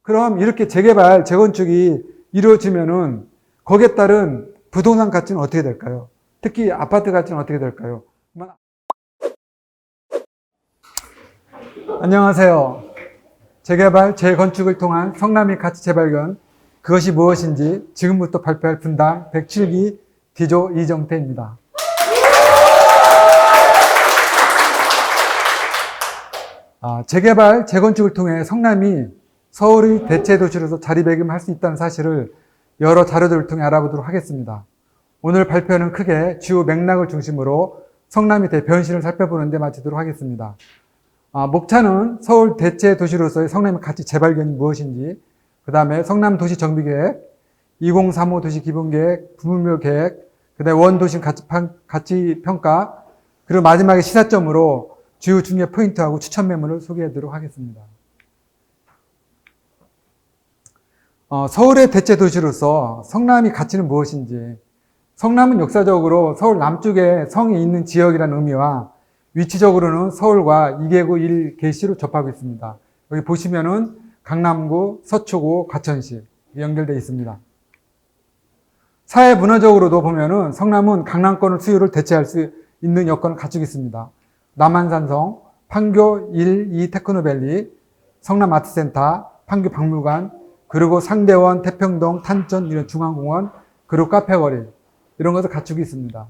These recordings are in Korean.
그럼 이렇게 재개발, 재건축이 이루어지면은 거기에 따른 부동산 가치는 어떻게 될까요? 특히 아파트 가치는 어떻게 될까요? 안녕하세요. 재개발, 재건축을 통한 성남의 가치 재발견, 그것이 무엇인지 지금부터 발표할 분당 107기 디조 이정태입니다. 재개발, 재건축을 통해 성남이 서울의 대체도시로서 자리매김할 수 있다는 사실을 여러 자료들을 통해 알아보도록 하겠습니다. 오늘 발표는 크게 주요 맥락을 중심으로 성남의 대변신을 살펴보는 데 마치도록 하겠습니다. 목차는 서울 대체도시로서의 성남의 가치 재발견이 무엇인지, 그 다음에 성남 도시정비계획, 2035 도시기본계획, 부분별계획, 그 다음에 원도심 가치평가, 그리고 마지막에 시사점으로 주요 중개 포인트하고 추천 매물을 소개하도록 하겠습니다. 서울의 대체도시로서 성남의 가치는 무엇인지, 성남은 역사적으로 서울 남쪽에 성이 있는 지역이라는 의미와 위치적으로는 서울과 2개구 1개시로 접하고 있습니다. 여기 보시면은 강남구, 서초구, 과천시 연결되어 있습니다. 사회 문화적으로도 보면은 성남은 강남권을 수요를 대체할 수 있는 여건을 가지고 있습니다. 남한산성, 판교 1, 2 테크노밸리, 성남아트센터, 판교 박물관, 그리고 상대원, 태평동, 탄천, 이런 중앙공원, 그리고 카페거리, 이런 것을 갖추고 있습니다.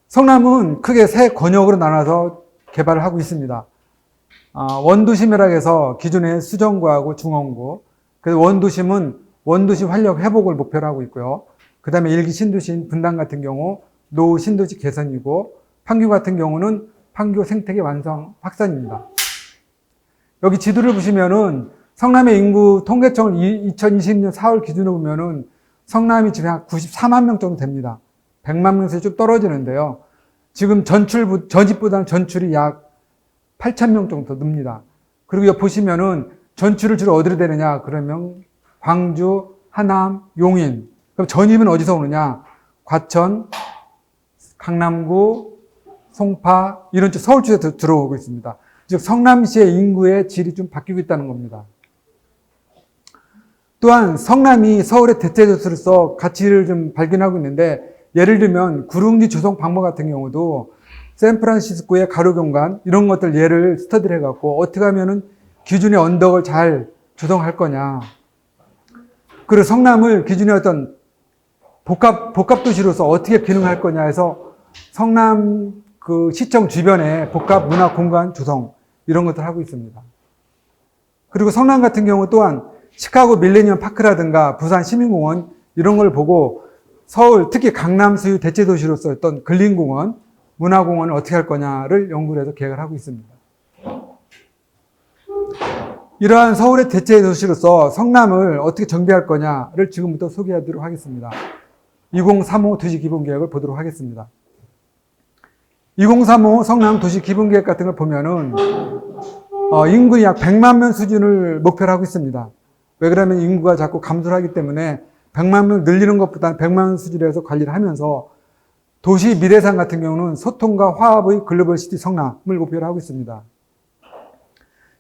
성남은 크게 세 권역으로 나눠서 개발을 하고 있습니다. 원도심이라고 해서 기존의 수정구하고 중원구, 그래서 원도심은 원도시 활력 회복을 목표로 하고 있고요. 그 다음에 일기 신도시인 분당 같은 경우 노후 신도시 개선이고, 판교 같은 경우는 판교 생태계 완성 확산입니다. 여기 지도를 보시면은 성남의 인구 통계청을 2020년 4월 기준으로 보면은 성남이 지금 한 94만 명 정도 됩니다. 100만 명에서 좀 떨어지는데요. 지금 전입보다는 전출이 약 8천 명 정도 늡니다. 그리고 여기 보시면은 전출을 주로 어디로 되느냐? 그러면 광주, 하남, 용인. 그럼 전입은 어디서 오느냐? 과천, 강남구, 송파, 이런 쪽 서울 쪽에서 들어오고 있습니다. 즉 성남시의 인구의 질이 좀 바뀌고 있다는 겁니다. 또한 성남이 서울의 대체도시로서 가치를 좀 발견하고 있는데, 예를 들면 구릉리 조성 방법 같은 경우도 샌프란시스코의 가로경관 이런 것들 예를 스터디를 해갖고 어떻게 하면은 기준의 언덕을 잘 조성할 거냐, 그리고 성남을 기준의 어떤 복합도시로서 어떻게 기능할 거냐 해서 성남 그 시청 주변에 복합 문화 공간 조성 이런 것들 하고 있습니다. 그리고 성남 같은 경우 또한 시카고 밀레니엄 파크라든가 부산 시민공원 이런 걸 보고 서울, 특히 강남 수유 대체도시로서 어떤 근린공원, 문화공원을 어떻게 할 거냐를 연구를 해서 계획을 하고 있습니다. 이러한 서울의 대체도시로서 성남을 어떻게 정비할 거냐를 지금부터 소개하도록 하겠습니다. 2035 도시기본계획을 보도록 하겠습니다. 2035 성남 도시기본계획 같은 걸 보면은 인구가 약 100만 명 수준을 목표로 하고 있습니다. 왜 그러면 인구가 자꾸 감소를 하기 때문에 100만 명 늘리는 것보다는 100만 명 수준으로 해서 관리를 하면서 도시 미래상 같은 경우는 소통과 화합의 글로벌 시티 성남을 목표로 하고 있습니다.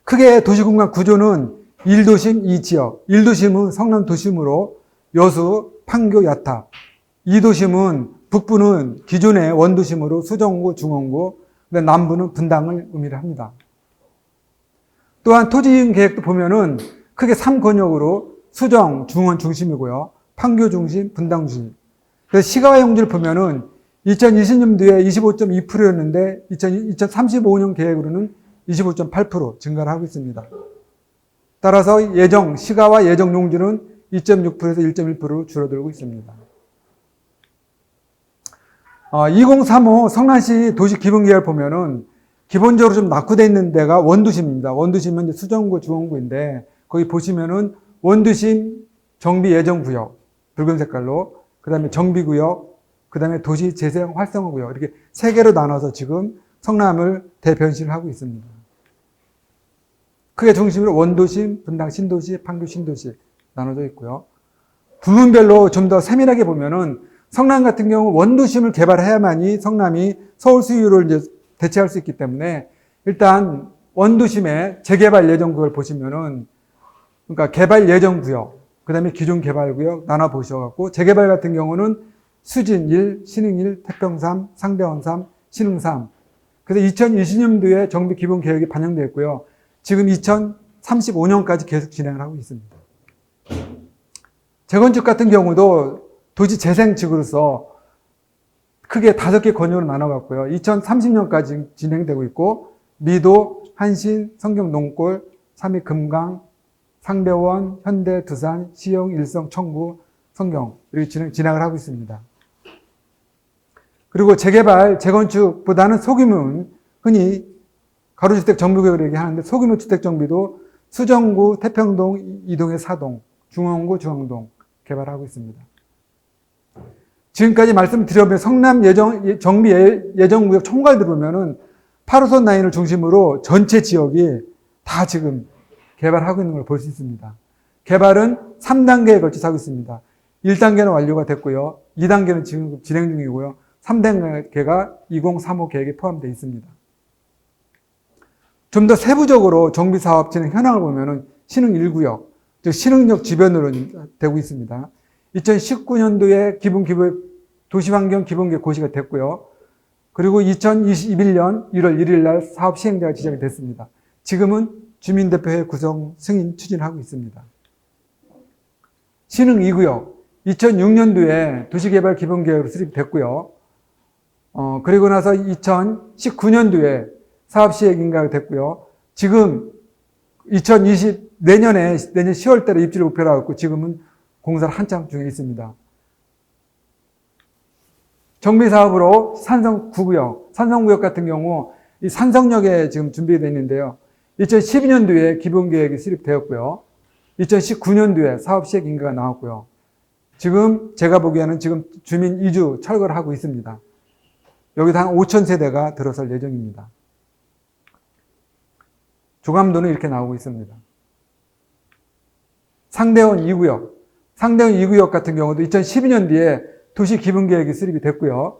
크게 도시공간 구조는 1도심 2지역, 1도심은 성남 도심으로 여수, 판교, 야탑, 2도심은 북부는 기존의 원도심으로 수정구, 중원구, 남부는 분당을 의미를 합니다. 또한 토지이용 계획도 보면은 크게 3권역으로 수정, 중원 중심이고요. 판교 중심, 분당 중심. 그래서 시가화 용지를 보면은 2020년도에 25.2%였는데 2035년 계획으로는 25.8% 증가를 하고 있습니다. 따라서 시가화 예정 용지는 2.6%에서 1.1%로 줄어들고 있습니다. 2035 성남시 도시기본계획을 보면은 기본적으로 좀 낙후되어 있는 데가 원도심입니다. 원도심은 이제 수정구, 중원구인데 거기 보시면은 원도심 정비 예정구역, 붉은 색깔로, 그 다음에 정비구역, 그 다음에 도시 재생 활성화구역, 이렇게 세 개로 나눠서 지금 성남을 대변신을 하고 있습니다. 크게 중심으로 원도심, 분당 신도시, 판교 신도시 나눠져 있고요. 부문별로 좀 더 세밀하게 보면은 성남 같은 경우 원도심을 개발해야만이 성남이 서울 수요를 이제 대체할 수 있기 때문에 일단 원도심의 재개발 예정구역을 보시면은, 그러니까 개발 예정구역, 그 다음에 기존 개발구역 나눠 보셔갖고, 재개발 같은 경우는 수진 1, 신흥 1, 태평 3, 상대원 3, 신흥 3. 그래서 2020년도에 정비 기본 계획이 반영되어 있고요. 지금 2035년까지 계속 진행을 하고 있습니다. 재건축 같은 경우도 도시 재생 측으로서 크게 5개 권역으로 나눠갔고요. 2030년까지 진행되고 있고, 미도, 한신, 성경 농골, 삼위 금강, 상대원, 현대, 두산, 시흥, 일성, 청구, 성경 이렇게 진행을 하고 있습니다. 그리고 재개발, 재건축보다는 소규모는 흔히 가로주택 정비구역을 얘기하는데 소규모 주택 정비도 수정구, 태평동, 이동의 사동, 중원구, 중앙동 개발하고 있습니다. 지금까지 말씀드려본 성남 정비 예정구역 총괄 들어보면은 8호선 라인을 중심으로 전체 지역이 다 지금 개발하고 있는 걸 볼 수 있습니다. 개발은 3단계에 걸쳐서 하고 있습니다. 1단계는 완료가 됐고요. 2단계는 지금 진행 중이고요. 3단계가 2035 계획에 포함되어 있습니다. 좀 더 세부적으로 정비사업 진행 현황을 보면은 신흥 1구역, 즉 신흥역 주변으로 되고 있습니다. 2019년도에 도시환경 기본계획 고시가 됐고요. 그리고 2021년 1월 1일 날 사업 시행자가 지정이 됐습니다. 지금은 주민대표회 구성 승인 추진하고 있습니다. 신흥 2구역, 2006년도에 도시개발 기본계획으로 수립됐고요. 그리고 나서 2019년도에 사업 시행 인가가 됐고요. 지금 내년 10월 달에 입주를 목표로 하고 지금은 공사를 한참 중에 있습니다. 정비사업으로 산성 9구역, 산성구역 같은 경우 이 산성역에 지금 준비되어 있는데요. 2012년도에 기본계획이 수립되었고요. 2019년도에 사업 시행 인가가 나왔고요. 지금 제가 보기에는 지금 주민 이주 철거를 하고 있습니다. 여기도 한 5,000세대가 들어설 예정입니다. 조감도는 이렇게 나오고 있습니다. 상대원 2구역. 상대원 2구역 같은 경우도 2012년도에 도시 기본계획이 수립이 됐고요.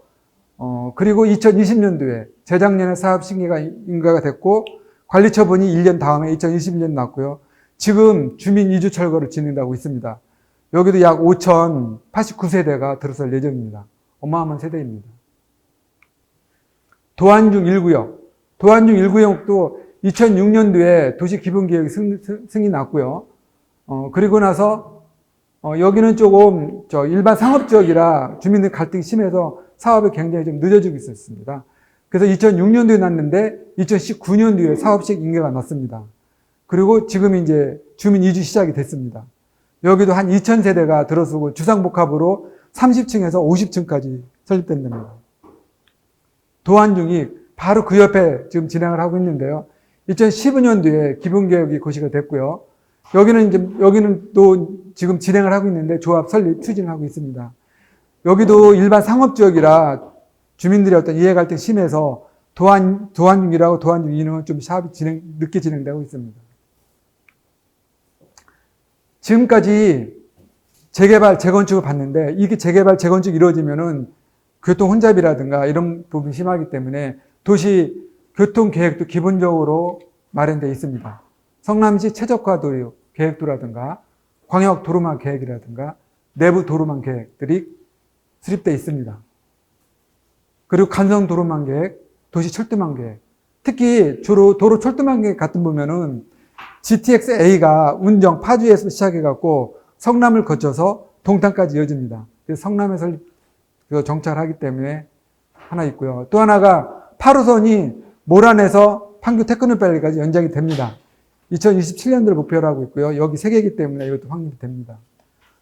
그리고 2020년도에 재작년에 사업 신계가 인가가 됐고 관리 처분이 1년 다음에 2021년 났고요. 지금 주민 이주 철거를 진행하고 있습니다. 여기도 약 5,089세대가 들어설 예정입니다. 어마어마한 세대입니다. 도안중 1구역. 도안중 1구역도 2006년도에 도시 기본계획이 승인이 났고요. 그리고 나서 여기는 조금 일반 상업지역이라 주민들 갈등이 심해서 사업이 굉장히 좀 늦어지고 있었습니다. 그래서 2006년도에 났는데 2019년도에 사업 시행 인가가 났습니다. 그리고 지금 이제 주민 이주 시작이 됐습니다. 여기도 한 2,000세대가 들어서고 주상복합으로 30층에서 50층까지 설립된답니다. 도안중이 바로 그 옆에 지금 진행을 하고 있는데요. 2015년도에 기본계획이 고시가 됐고요. 여기는 또 지금 진행을 하고 있는데 조합 설립 추진을 하고 있습니다. 여기도 일반 상업지역이라 주민들의 어떤 이해갈등이 심해서 도안중이라고 도안중 2는 좀 사업이 늦게 진행되고 있습니다. 지금까지 재개발, 재건축을 봤는데 이게 재개발, 재건축이 이루어지면은 교통 혼잡이라든가 이런 부분이 심하기 때문에 도시 교통 계획도 기본적으로 마련되어 있습니다. 성남시 최적화 도로 계획도라든가 광역 도로망 계획이라든가 내부 도로망 계획들이 수립되어 있습니다. 그리고 간선 도로망 계획, 도시 철도망 계획. 특히 주로 도로 철도망 계획 같은 보면은 GTX-A가 운정 파주에서 시작해갖고 성남을 거쳐서 동탄까지 이어집니다. 그래서 성남에 정착을 하기 때문에 하나 있고요. 또 하나가 8호선이 모란에서 판교 테크노밸리까지 연장이 됩니다. 2027년도를 목표로 하고 있고요. 여기 3개이기 때문에 이것도 확립이 됩니다.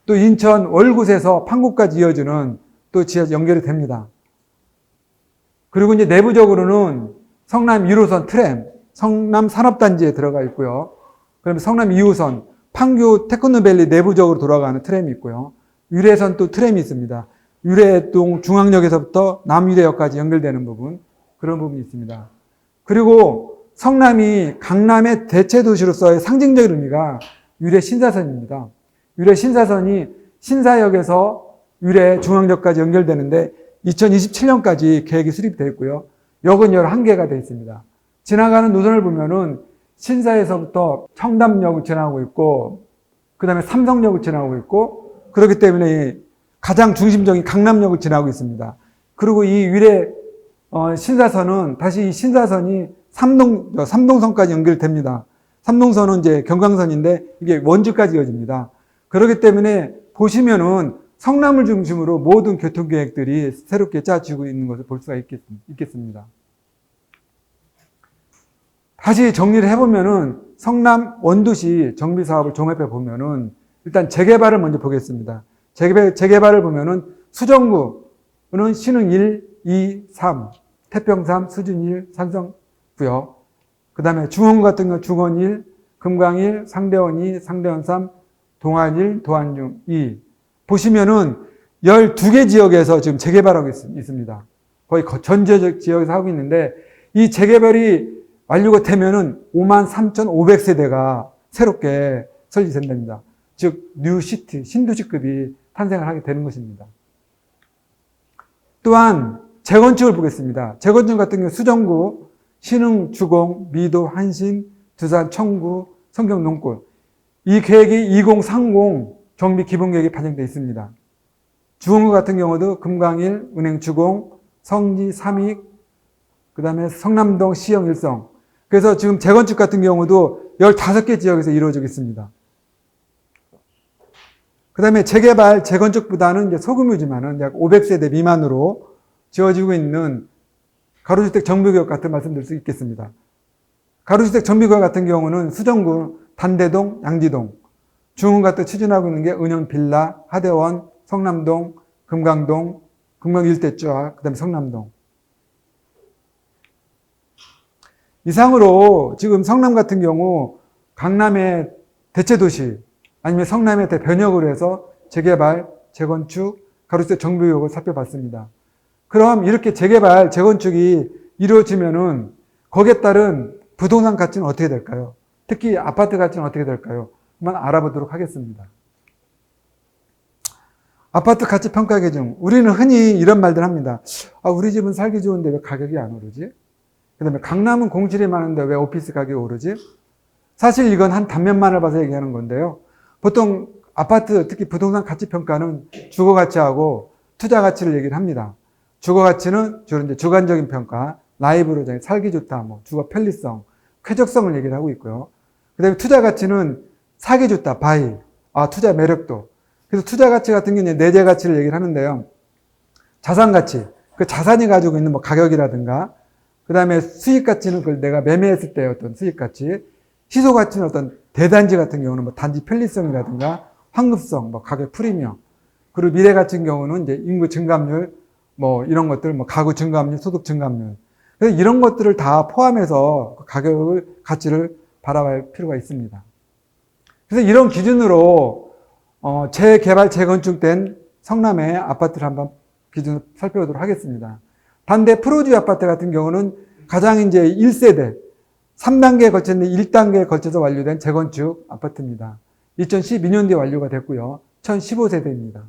또 인천 월곶에서 판교까지 이어지는 또 지하 연결이 됩니다. 그리고 이제 내부적으로는 성남 1호선 트램, 성남 산업단지에 들어가 있고요. 그다음에 성남 2호선, 판교 테크노밸리 내부적으로 돌아가는 트램이 있고요. 유래선 또 트램이 있습니다. 유래동 중앙역에서부터 남유래역까지 연결되는 부분, 그런 부분이 있습니다. 그리고 성남이 강남의 대체도시로서의 상징적인 의미가 유래 신사선입니다. 유래 신사선이 신사역에서 유래 중앙역까지 연결되는데 2027년까지 계획이 수립되어 있고요. 역은 11개가 되어 있습니다. 지나가는 노선을 보면은 신사에서부터 청담역을 지나고 있고, 그 다음에 삼성역을 지나고 있고, 그렇기 때문에 가장 중심적인 강남역을 지나고 있습니다. 그리고 이 위례 신사선은 다시 이 신사선이 삼동선까지 연결됩니다. 삼동선은 이제 경강선인데 이게 원주까지 이어집니다. 그렇기 때문에 보시면은 성남을 중심으로 모든 교통계획들이 새롭게 짜지고 있는 것을 볼 수가 있겠습니다. 다시 정리를 해보면은 성남 원도시 정비 사업을 종합해 보면은 일단 재개발을 먼저 보겠습니다. 재개발을 보면은 수정구는 신흥 1, 2, 3, 태평 3, 수준 1, 산성구역. 그 다음에 중원구 같은 경우 중원 1, 금강 1, 상대원 2, 상대원 3, 동안 1, 도안 2. 보시면은 12개 지역에서 지금 재개발하고 있습니다. 거의 전 지역에서 하고 있는데 이 재개발이 완료가 되면은 53,500세대가 새롭게 설치된답니다. 즉 뉴시티, 신도시급이 탄생을 하게 되는 것입니다. 또한 재건축을 보겠습니다. 재건축 같은 경우 수정구, 신흥, 주공, 미도, 한신, 두산, 청구, 성경, 농골. 이 계획이 2030 정비 기본 계획이 반영되어 있습니다. 주공구 같은 경우도 금강일, 은행 주공, 성지, 삼익, 그 다음에 성남동, 시형, 일성. 그래서 지금 재건축 같은 경우도 15개 지역에서 이루어지고 있습니다. 그 다음에 재개발, 재건축보다는 이제 소규모지만은 약 500세대 미만으로 지어지고 있는 가로주택 정비구역 같은 말씀드릴 수 있겠습니다. 가로주택 정비구역 같은 경우는 수정구, 단대동, 양지동, 중흥 같은 추진하고 있는 게 은영 빌라, 하대원, 성남동, 금강동, 금강 일대 쫙, 그 다음에 성남동. 이상으로 지금 성남 같은 경우 강남의 대체도시 아니면 성남의 대변역으로 해서 재개발, 재건축, 가로주택 정비구역을 살펴봤습니다. 그럼 이렇게 재개발, 재건축이 이루어지면은 거기에 따른 부동산 가치는 어떻게 될까요? 특히 아파트 가치는 어떻게 될까요? 한번 알아보도록 하겠습니다. 아파트 가치 평가 기준. 우리는 흔히 이런 말들 합니다. 우리 집은 살기 좋은데 왜 가격이 안 오르지? 그 다음에 강남은 공실이 많은데 왜 오피스 가격이 오르지? 사실 이건 한 단면만을 봐서 얘기하는 건데요. 보통 아파트, 특히 부동산 가치 평가는 주거 가치하고 투자 가치를 얘기를 합니다. 주거 가치는 주로 이제 주관적인 평가, 라이브로 살기 좋다, 뭐 주거 편리성, 쾌적성을 얘기를 하고 있고요. 그 다음에 투자 가치는 사기 좋다, 바이, 투자 매력도. 그래서 투자 가치 같은 경우는 내재 가치를 얘기를 하는데요. 자산 가치, 그 자산이 가지고 있는 뭐 가격이라든가, 그 다음에 수익 가치는 그걸 내가 매매했을 때 어떤 수익 가치, 시소 가치는 어떤 대단지 같은 경우는 뭐 단지 편리성이라든가, 환급성, 뭐 가격 프리미엄, 그리고 미래 같은 경우는 이제 인구 증감률, 뭐 이런 것들, 뭐 가구 증감률, 소득 증감률. 그래서 이런 것들을 다 포함해서 가격을, 가치를 바라볼 필요가 있습니다. 그래서 이런 기준으로 재개발, 재건축된 성남의 아파트를 한번 기준으로 살펴보도록 하겠습니다. 반대 프로듀 아파트 같은 경우는 가장 이제 1세대, 3단계에 걸쳤는데 1단계에 걸쳐서 완료된 재건축 아파트입니다. 2012년도에 완료가 됐고요. 1015세대입니다.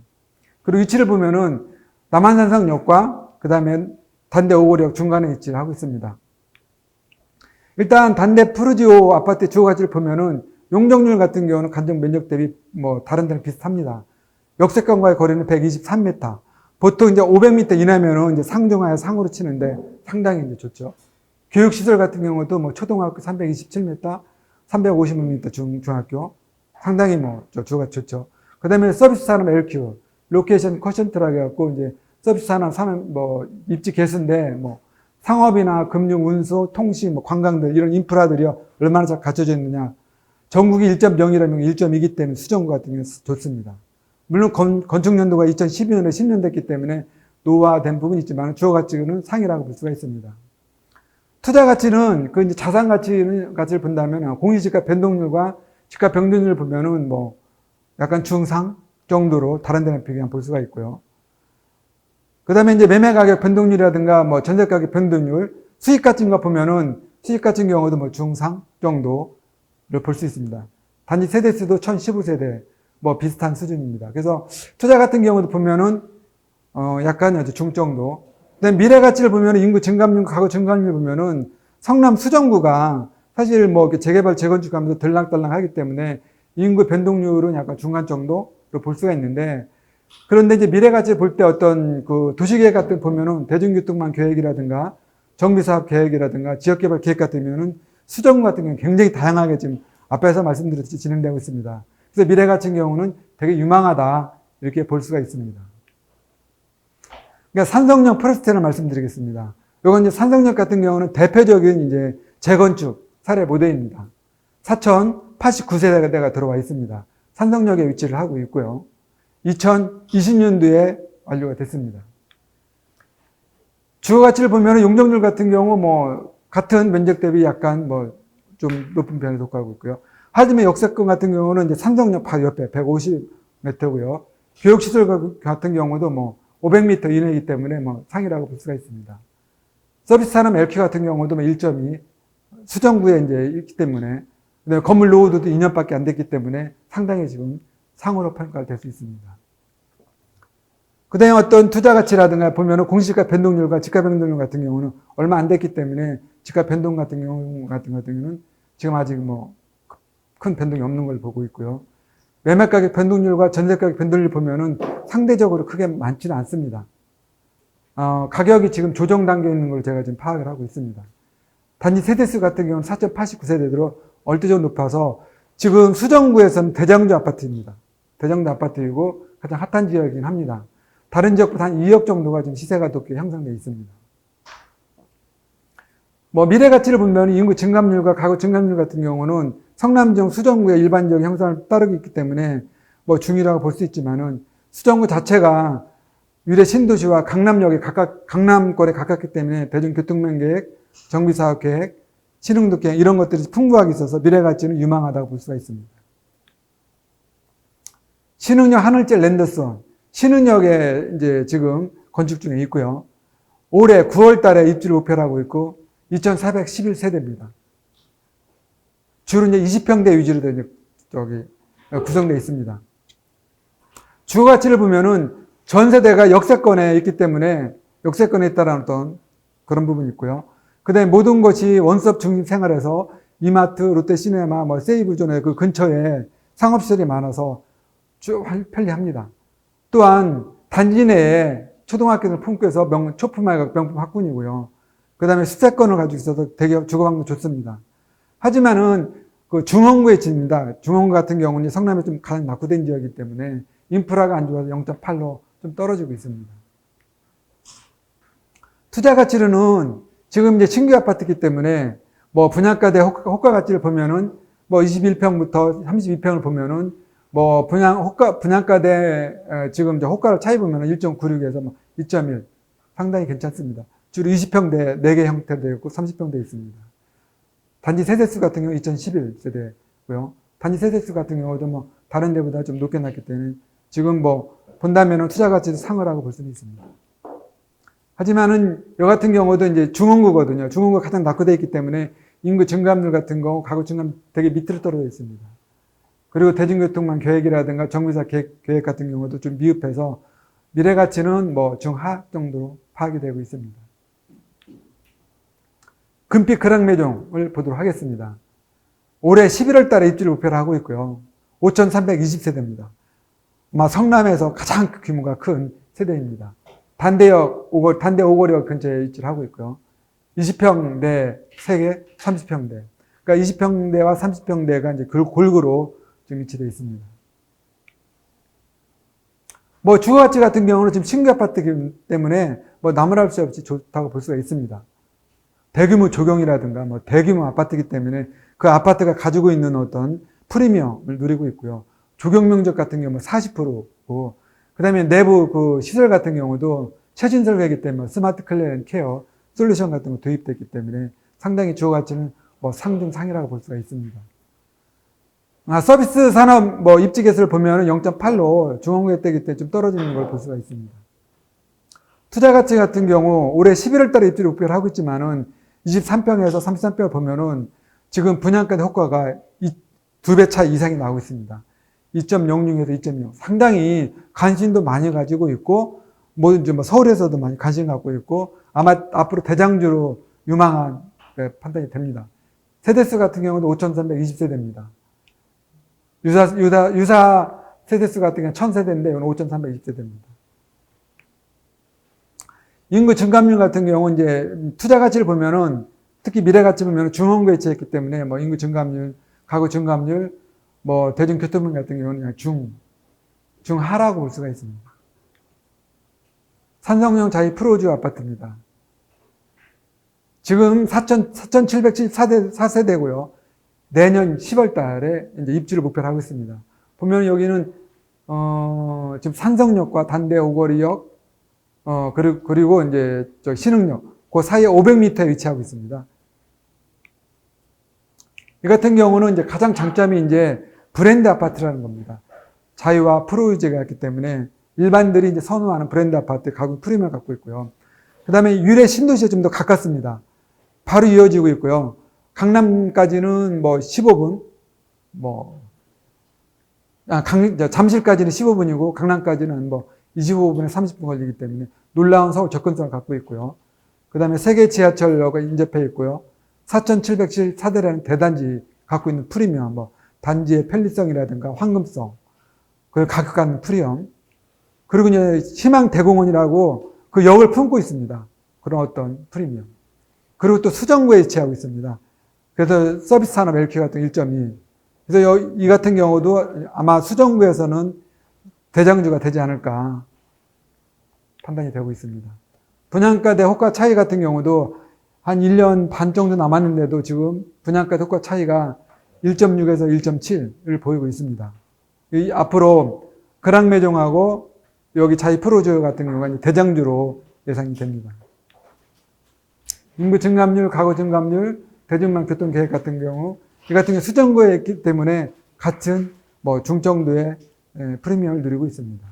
그리고 위치를 보면은 남한산성역과 그 다음에 단대 오거리역 중간에 위치를 하고 있습니다. 일단 단대 푸르지오 아파트의 주거 가치를 보면은 용적률 같은 경우는 간접 면적 대비 뭐 다른 데랑 비슷합니다. 역세권과의 거리는 123m. 보통 이제 500m 이내면은 이제 상중하에 상으로 치는데 상당히 이제 좋죠. 교육시설 같은 경우도 뭐 초등학교 327m, 355m 중학교 상당히 뭐 주거가 좋죠. 그 다음에 서비스 산업 LQ, 로케이션 커션트라고 해갖고 이제 서비스 산업 뭐 입지 개수인데 뭐 상업이나 금융, 운수, 통신, 뭐 관광들 이런 인프라들이 얼마나 잘 갖춰져 있느냐. 전국이 1.0이라면 1.2이기 때문에 수정구 같은 경우는 좋습니다. 물론 건축 연도가 2012년에 10년 됐기 때문에 노후화된 부분이 있지만 주거 가치는 상이라고 볼 수가 있습니다. 투자 가치는 그 이제 자산 가치를 본다면 공시지가 변동률과 지가 평균율을 보면은 뭐 약간 중상 정도로 다른 데랑 비교하면 볼 수가 있고요. 그 다음에 이제 매매 가격 변동률이라든가 뭐 전세 가격 변동률, 수익 같은 거 보면은 수익 같은 경우도 뭐 중상 정도를 볼 수 있습니다. 단지 세대수도 1015세대 뭐 비슷한 수준입니다. 그래서 투자 같은 경우도 보면은 약간 아주 중정도. 그다음에 미래 가치를 보면은 인구 증감률, 가구 증감률 보면은 성남 수정구가 사실 뭐 이렇게 재개발, 재건축하면서 들락달락하기 때문에 인구 변동률은 약간 중간 정도로 볼 수가 있는데, 그런데 이제 미래가치 볼 때 어떤 그 도시계획 같은 보면은 대중교통망 계획이라든가 정비사업 계획이라든가 지역개발 계획 같으면은 수정구 같은 경우는 굉장히 다양하게 지금 앞에서 말씀드렸듯이 진행되고 있습니다. 그래서 미래 같은 경우는 되게 유망하다 이렇게 볼 수가 있습니다. 그러니까 산성역 프로스트를 말씀드리겠습니다. 이건 이제 산성역 같은 경우는 대표적인 이제 재건축 사례 모델입니다. 4,089세대가 들어와 있습니다. 산성역에 위치를 하고 있고요. 2020년도에 완료가 됐습니다. 주거가치를 보면 용적률 같은 경우 뭐 같은 면적 대비 약간 뭐 좀 높은 편에 속하고 있고요. 하지만 역세권 같은 경우는 이제 삼성역 바로 옆에 150m고요. 교육시설 같은 경우도 뭐 500m 이내이기 때문에 뭐 상이라고 볼 수가 있습니다. 서비스 산업 LP 같은 경우도 뭐 1.2 수정구에 이제 있기 때문에, 그다음에 건물 노후도도 2년밖에 안 됐기 때문에 상당히 지금 상으로 평가가 될 수 있습니다. 그 다음에 어떤 투자 가치라든가 보면은 공시지가 변동률과 지가 변동률 같은 경우는 얼마 안 됐기 때문에 지가 변동 같은 경우는 지금 아직 뭐 큰 변동이 없는 걸 보고 있고요. 매매 가격 변동률과 전세 가격 변동률 보면은 상대적으로 크게 많지는 않습니다. 가격이 지금 조정 단계에 있는 걸 제가 지금 파악을 하고 있습니다. 단지 세대수 같은 경우는 4.89세대로 얼추 높아서 지금 수정구에서는 대장주 아파트입니다. 대장주 아파트이고 가장 핫한 지역이긴 합니다. 다른 지역보다 한 2억 정도가 지금 시세가 높게 형성되어 있습니다. 뭐 미래 가치를 보면 인구 증감률과 가구 증감률 같은 경우는 성남중 수정구의 일반적 형성을 따르고 있기 때문에 뭐 중이라고 볼 수 있지만은 수정구 자체가 유래 신도시와 강남역에 강남권에 가깝기 때문에 대중교통망 계획, 정비사업 계획, 신흥도 계획 이런 것들이 풍부하게 있어서 미래 가치는 유망하다고 볼 수가 있습니다. 신흥역 하늘제 랜더선 신흥역에 이제 지금 건축 중에 있고요. 올해 9월 달에 입주를 목표로 하고 있고 2,411세대입니다. 주로 이제 20평대 위주로 구성되어 있습니다. 주거 가치를 보면은 전 세대가 역세권에 있기 때문에 역세권에 있다라는 어떤 그런 부분이 있고요. 그 다음에 모든 것이 원스톱 중심 생활에서 이마트, 롯데시네마, 뭐 세이브존의 그 근처에 상업시설이 많아서 쭉 편리합니다. 또한 단지 내에 초등학교를 품고 해서 초품화가 명품 학군이고요. 그 다음에 수세권을 가지고 있어서 되게 주거방도 좋습니다. 하지만은 그 중원구에 있습니다. 중원구 같은 경우는 성남에 좀 가장 낙후된 지역이기 때문에 인프라가 안 좋아서 0.8로 좀 떨어지고 있습니다. 투자 가치로는 지금 이제 신규 아파트이기 때문에 뭐 분양가대 호가 가치를 보면은 뭐 21평부터 32평을 보면은 뭐 분양가대 지금 이제 호가를 차이 보면은 1.96에서 뭐 2.1 상당히 괜찮습니다. 주로 20평대 4개 형태로 있고 30평대 있습니다. 단지 세대수 같은 경우 2011세대고요. 단지 세대수 같은 경우도 뭐 다른 데보다 좀 높게 났기 때문에 지금 뭐 본다면은 투자 가치도 상하라고 볼 수는 있습니다. 하지만은 여 같은 경우도 이제 중원구거든요. 중원구가 가장 낙후되어 있기 때문에 인구 증감률 같은 거, 가구 증감 되게 밑으로 떨어져 있습니다. 그리고 대중교통망 계획이라든가 정비사 계획 같은 경우도 좀 미흡해서 미래 가치는 뭐 중하 정도로 파악이 되고 있습니다. 금빛 그랑매종을 보도록 하겠습니다. 올해 11월 달에 입주를 목표로 하고 있고요. 5,320세대입니다. 아마 성남에서 가장 규모가 큰 세대입니다. 단대 5거리역 근처에 입주를 하고 있고요. 20평대 3개, 30평대. 그러니까 20평대와 30평대가 이제 골고루 지금 위치되어 있습니다. 뭐 주거가치 같은 경우는 지금 신규 아파트이기 때문에 뭐 나무랄 수 없이 좋다고 볼 수가 있습니다. 대규모 조경이라든가 뭐 대규모 아파트이기 때문에 그 아파트가 가지고 있는 어떤 프리미엄을 누리고 있고요. 조경 면적 같은 경우 40%고, 그 다음에 내부 그 시설 같은 경우도 최신 설계이기 때문에 스마트 클리어 케어 솔루션 같은 거 도입됐기 때문에 상당히 주거 가치는 뭐 상중상이라고 볼 수가 있습니다. 서비스 산업 뭐 입지 개수를 보면 0.8로 중원구에 때기 때 좀 떨어지는 걸 볼 수가 있습니다. 투자 가치 같은 경우 올해 11월 달에 입지를 목표로 하고 있지만은 23평에서 33평을 보면은 지금 분양가 효과가 2배 차 이상이 나오고 있습니다. 2.06에서 2.6. 상당히 관심도 많이 가지고 있고, 뭐든지 뭐 서울에서도 많이 관심 갖고 있고, 아마 앞으로 대장주로 유망한 판단이 됩니다. 세대수 같은 경우도 5,320세대입니다. 유사 세대수 같은 경우는 1,000세대인데 이건 5,320세대입니다. 인구 증감률 같은 경우 이제 투자 가치를 보면은 특히 미래 가치 보면은 중원구에 위치했기 때문에 뭐 인구 증감률, 가구 증감률, 뭐 대중교통비 같은 경우는 그냥 중하라고 볼 수가 있습니다. 산성용 자이 프로주 아파트입니다. 지금 4,774세대고요. 내년 10월 달에 이제 입주를 목표로 하고 있습니다. 보면 여기는 지금 산성역과 단대 오거리역 그리고 이제 신흥역 그 사이에 500m에 위치하고 있습니다. 이 같은 경우는 이제 가장 장점이 이제 브랜드 아파트라는 겁니다. 자유와 프로유제가 있기 때문에 일반들이 이제 선호하는 브랜드 아파트 가구 프리미엄을 갖고 있고요. 그 다음에 유래 신도시에 좀 더 가깝습니다. 바로 이어지고 있고요. 강남까지는 뭐 15분, 잠실까지는 15분이고 강남까지는 뭐 25분에 30분 걸리기 때문에 놀라운 서울 접근성을 갖고 있고요. 그 다음에 세계 지하철역에 인접해 있고요. 4,714대라는 대단지 갖고 있는 프리미엄, 뭐 단지의 편리성이라든가 황금성, 그리고 가격 가는 프리미엄, 그리고 이제 희망대공원이라고 그 역을 품고 있습니다. 그런 어떤 프리미엄. 그리고 또 수정구에 위치하고 있습니다. 그래서 서비스 산업 LQ 같은 1.2. 그래서 이 같은 경우도 아마 수정구에서는 대장주가 되지 않을까 판단이 되고 있습니다. 분양가 대 호가 차이 같은 경우도 한 1년 반 정도 남았는데도 지금 분양가 대 호가 차이가 1.6에서 1.7을 보이고 있습니다. 앞으로 그랑매종하고 여기 자이 프로주 같은 경우가 대장주로 예상이 됩니다. 인구 증감률, 가구 증감률, 대중망 교통 계획 같은 경우 이 같은 경우 수정구에 있기 때문에 같은 뭐 중정도의 프리미엄을 누리고 있습니다.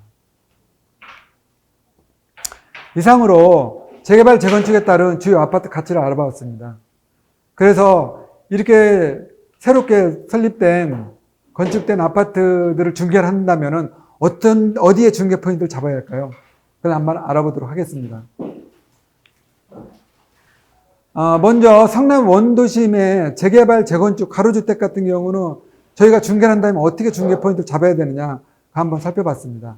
이상으로 재개발, 재건축에 따른 주요 아파트 가치를 알아봤습니다. 그래서 이렇게 새롭게 설립된, 건축된 아파트들을 중개를 한다면은 어디에 중개 포인트를 잡아야 할까요? 그걸 한번 알아보도록 하겠습니다. 먼저 성남 원도심의 재개발, 재건축, 가로주택 같은 경우는 저희가 중개를 한다면 어떻게 중개 포인트를 잡아야 되느냐 한번 살펴봤습니다.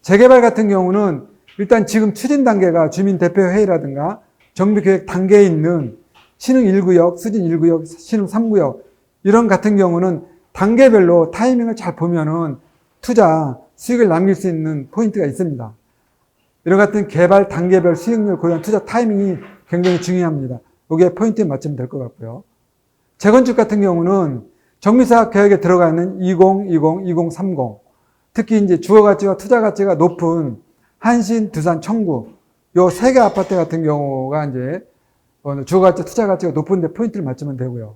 재개발 같은 경우는 일단 지금 추진 단계가 주민대표회의라든가 정비계획 단계에 있는 신흥 1구역, 수진 1구역, 신흥 3구역 이런 같은 경우는 단계별로 타이밍을 잘 보면은 투자, 수익을 남길 수 있는 포인트가 있습니다. 이런 같은 개발 단계별 수익률 고려한 투자 타이밍이 굉장히 중요합니다. 여기에 포인트에 맞추면 될 것 같고요. 재건축 같은 경우는 정비사업 계획에 들어가 있는 2020, 2030, 특히 이제 주거 가치와 투자 가치가 높은 한신, 두산, 청구, 요 세 개 아파트 같은 경우가 이제 주거 가치, 투자 가치가 높은데 포인트를 맞추면 되고요.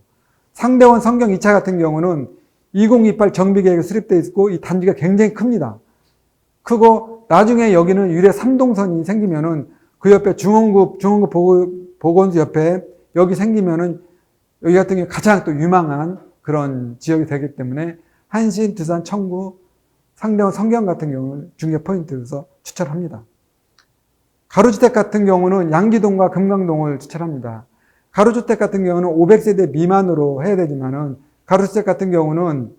상대원 성경 2차 같은 경우는 2028 정비 계획이 수립되어 있고 이 단지가 굉장히 큽니다. 크고 나중에 여기는 유래 3동선이 생기면은 그 옆에 중원구 보건소 옆에 여기 생기면은 여기 같은 경우 가장 또 유망한 그런 지역이 되기 때문에 한신, 두산, 청구, 상대원 성경 같은 경우는 중개 포인트에서 추천합니다. 가로주택 같은 경우는 양지동과 금강동을 추천합니다. 가로주택 같은 경우는 500세대 미만으로 해야 되지만은 가로주택 같은 경우는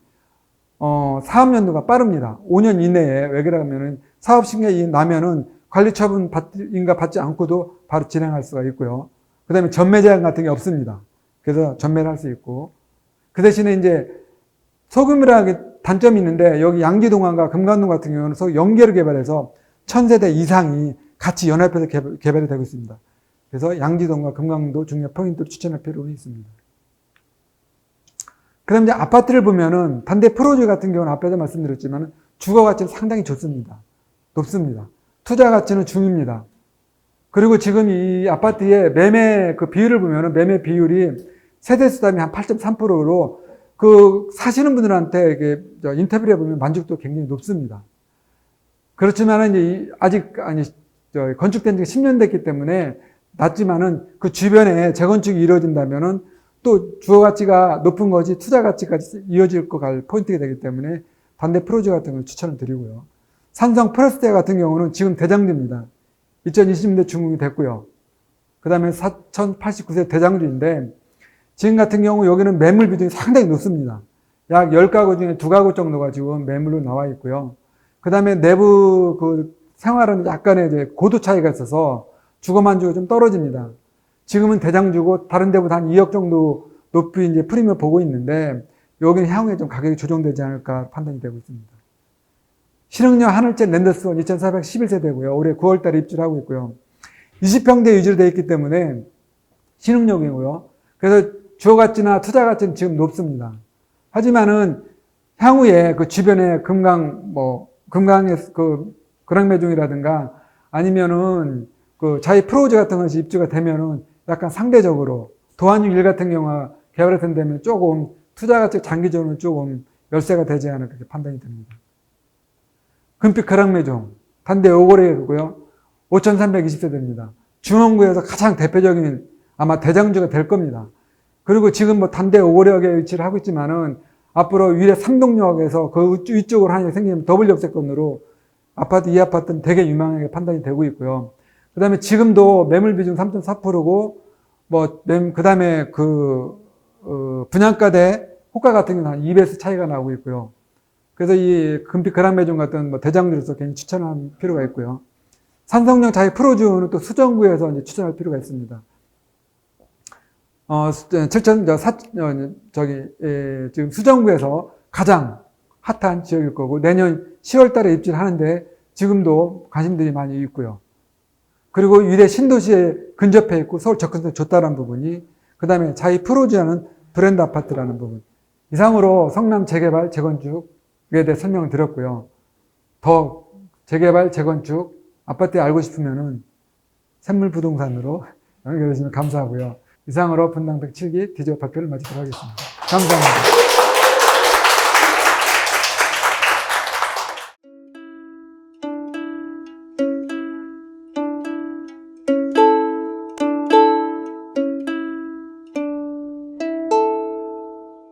사업연도가 빠릅니다. 5년 이내에. 왜 그러냐면은 사업 신청이 나면은 관리처분 받지 않고도 바로 진행할 수가 있고요. 그 다음에 전매 제한 같은 게 없습니다. 그래서 전매를 할 수 있고. 그 대신에 이제 소규모라는 단점이 있는데 여기 양지동안과 금강동 같은 경우는 연계를 개발해서 1000세대 이상이 같이 연합해서 개발이 되고 있습니다. 그래서 양지동과 금강도 중요 포인트를 추천할 필요가 있습니다. 그 다음에 이제 아파트를 보면은 단대 프로주 같은 경우는 앞에서 말씀드렸지만 주거 가치는 상당히 좋습니다. 높습니다. 투자 가치는 중입니다. 그리고 지금 이 아파트의 매매 그 비율을 보면은 매매 비율이 세대수담이 한 8.3%로 그 사시는 분들한테 이게 인터뷰를 해보면 만족도가 굉장히 높습니다. 그렇지만은 이제 아직 건축된 지가 10년 됐기 때문에 낮지만은 그 주변에 재건축이 이루어진다면은 또 주거 가치가 높은 것이 투자 가치까지 이어질 거 갈 포인트가 되기 때문에 반대 프로주 같은 걸 추천을 드리고요. 산성 프레스테 같은 경우는 지금 대장주입니다. 2020년대 준공이 됐고요. 그 다음에 4089세 대장주인데 지금 같은 경우 여기는 매물 비중이 상당히 높습니다. 약 10가구 중에 2가구 정도가 지금 매물로 나와 있고요. 그 다음에 내부 그 생활은 약간의 이제 고도 차이가 있어서 주거만 주고 좀 떨어집니다. 지금은 대장주고 다른 데보다 한 2억 정도 높이 이제 프리미엄을 보고 있는데 여기는 향후에 좀 가격이 조정되지 않을까 판단이 되고 있습니다. 신흥역 하늘재 랜더스원 2411세대고요. 올해 9월 달에 입주를 하고 있고요. 20평대 위주로 되어 있기 때문에 신흥역이고요. 그래서 주거 가치나 투자 가치는 지금 높습니다. 하지만은 향후에 그 주변에 금강의 그 근황매종이라든가 아니면은 그 자이 프로즈 같은 것이 입주가 되면은 약간 상대적으로 도안육 1 같은 경우가 개발이 되면 조금 투자 가치 장기적으로는 조금 열세가 되지 않을까 판단이 됩니다. 금빛 근황매종 단대 5거래고요. 5,320세대입니다. 중원구에서 가장 대표적인 아마 대장주가 될 겁니다. 그리고 지금 뭐 단대 5거래역에 위치를 하고 있지만은 앞으로 위례 삼동역에서 그 위쪽으로 하나 생기면 더블 역세권으로 아파트, 이 아파트는 되게 유망하게 판단이 되고 있고요. 그 다음에 지금도 매물 비중 3.4%고, 그 다음에 분양가 대 호가 같은 경우는 한 2배수 차이가 나오고 있고요. 그래서 이 금빛 근황매종 같은 대장주로서 괜히 추천할 필요가 있고요. 산성역 자이 프로주는 또 수정구에서 이제 추천할 필요가 있습니다. 지금 수정구에서 가장 핫한 지역일 거고, 내년 10월 달에 입주를 하는데 지금도 관심들이 많이 있고요. 그리고 위례 신도시에 근접해 있고 서울 접근성이 좋다는 부분이, 그 다음에 자이 프로주라는 브랜드 아파트라는 부분. 이상으로 성남 재개발, 재건축에 대해 설명을 드렸고요. 더 재개발, 재건축, 아파트에 알고 싶으면은 샘물부동산으로 연결해 주시면 감사하고요. 이상으로 분당 107기 디지털 발표를 마치도록 하겠습니다. 감사합니다.